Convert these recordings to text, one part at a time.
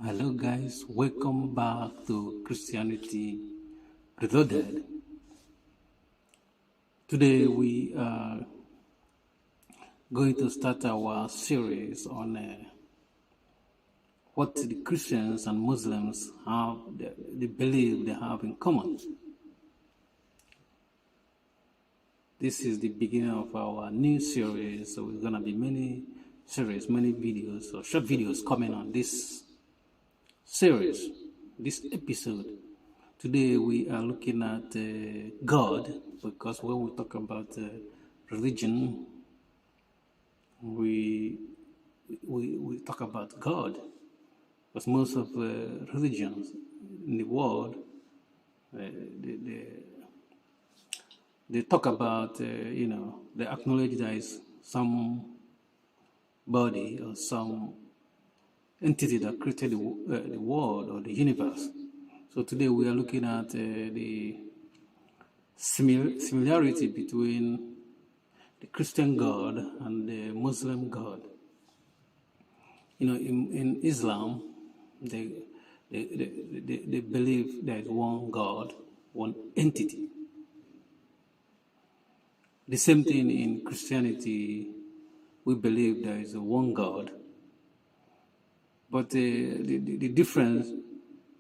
Hello, guys. Welcome back to Christianity Reloaded. Today, we are going to start our series on what the Christians and Muslims have, they believe they have in common. This is the beginning of our new series, so we're going to be many videos or short videos coming on this series, this episode. Today we are looking at God, because when we talk about religion, we talk about God, because most of religions in the world, they talk about, they acknowledge there is some body or some entity that created the world or the universe. So today we are looking at the similarity between the Christian God and the Muslim God. In Islam, they believe there is one God, one entity. The same thing in Christianity, we believe there is one God. But the difference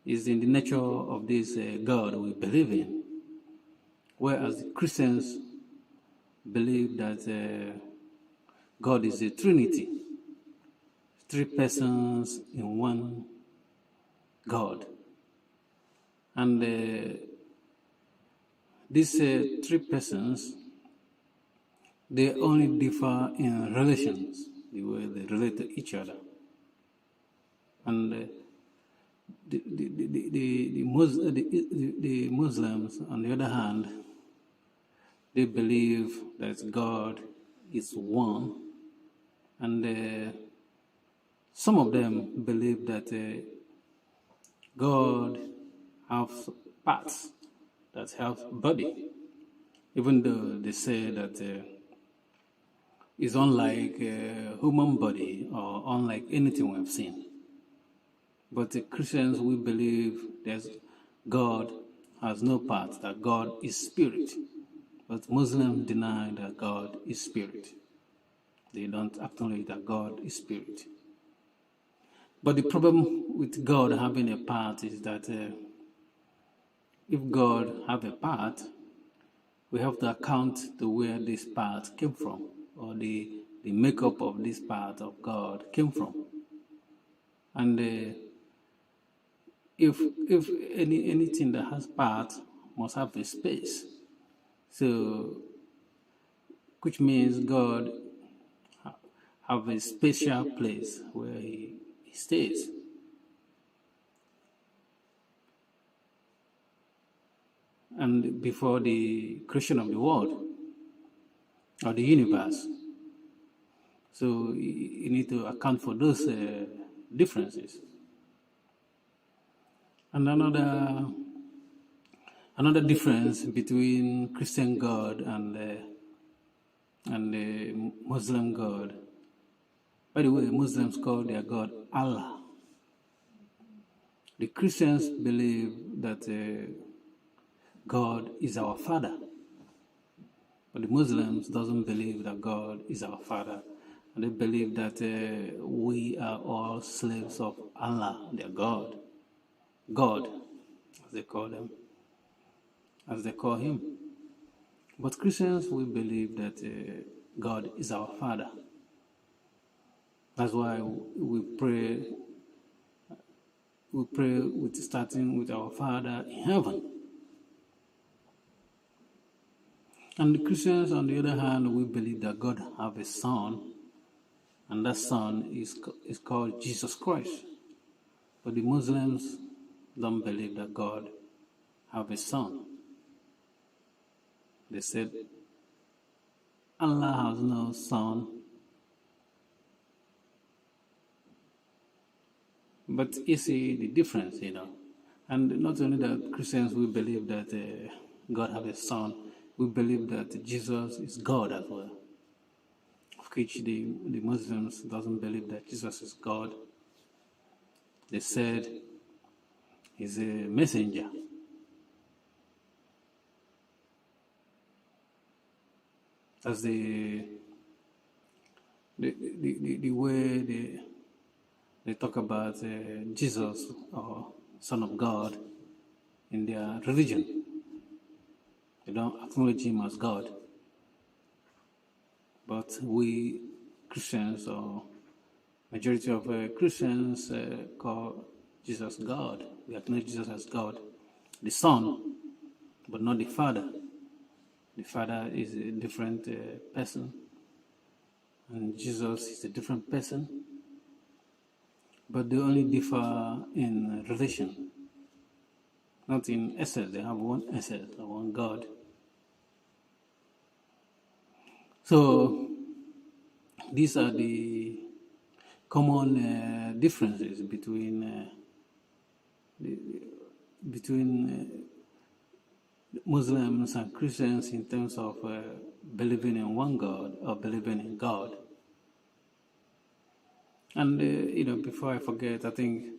is in the nature of this God we believe in. Whereas the Christians believe that God is a Trinity, three persons in one God. And these three persons, they only differ in relations, the way they relate to each other. And the Muslims, on the other hand, they believe that God is one, and some of them believe that God has parts that have body, even though they say that it's unlike human body or unlike anything we've seen. But the Christians, we believe that God has no parts, that God is spirit. But Muslims deny that God is spirit. They don't acknowledge that God is spirit. But the problem with God having a part is that if God have a part, we have to account to where this part came from, or the makeup of this part of God came from. And if anything that has part must have a space, so which means God have a special place where he stays. And before the creation of the world or the universe, so you need to account for those differences. And another difference between Christian God and the Muslim God. By the way, Muslims call their God Allah. The Christians believe that God is our Father, but the Muslims doesn't believe that God is our Father, and they believe that we are all slaves of Allah, their God, as they call them, as they call Him. But Christians, we believe that God is our Father. That's why we pray with starting with our Father in heaven. And the Christians, on the other hand, we believe that God have a Son, and that Son is called Jesus Christ. But the Muslims don't believe that God have a Son. They said Allah has no Son. But you see the difference, And not only that, Christians, we believe that God have a Son. We believe that Jesus is God as well. Of which the Muslims doesn't believe that Jesus is God. They said he's a messenger. That's the way they talk about Jesus or Son of God in their religion. They don't acknowledge him as God. But we Christians, or majority of Christians, call Jesus God. We acknowledge Jesus as God, the Son, but not the Father. The Father is a different person, and Jesus is a different person. But they only differ in relation, not in essence. They have one essence, one God. So these are the common differences between Muslims and Christians in terms of believing in one God or believing in God. And before I forget, I think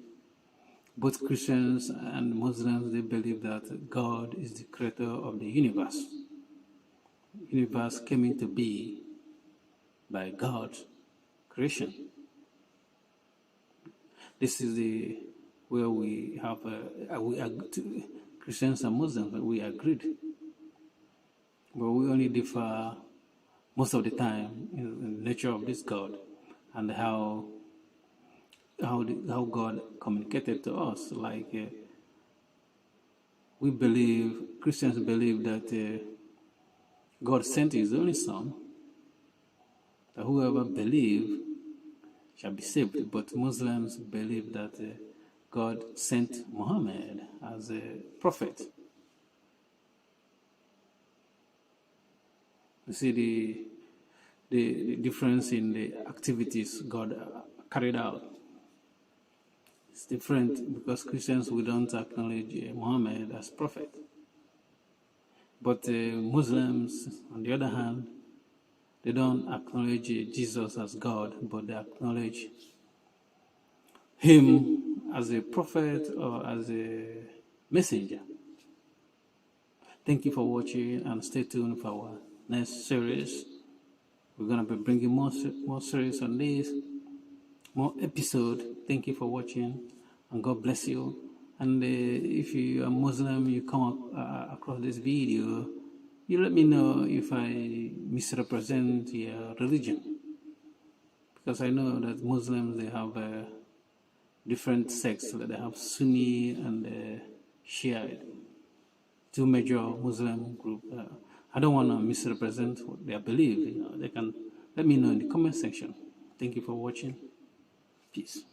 both Christians and Muslims, they believe that God is the creator of the universe. The universe came into being by God's creation. This is where we have Christians and Muslims, we agreed, but we only differ most of the time in the nature of this God and how God communicated to us. Like Christians believe that God sent His only Son, that whoever believes shall be saved. But Muslims believe that God sent Muhammad as a prophet. You see the difference in the activities God carried out. It's different because Christians, we don't acknowledge Muhammad as prophet. But Muslims, on the other hand, they don't acknowledge Jesus as God, but they acknowledge him as a prophet or as a messenger. Thank you for watching, and stay tuned for our next series. We're going to be bringing more series on this, more episode. Thank you for watching, and God bless you. And if you are Muslim, you come across this video, you let me know if I misrepresent your religion, because I know that Muslims, they have different sects. They have Sunni and Shia, two major Muslim groups. I don't want to misrepresent what they believe. They can let me know in the comment section. Thank you for watching. Peace.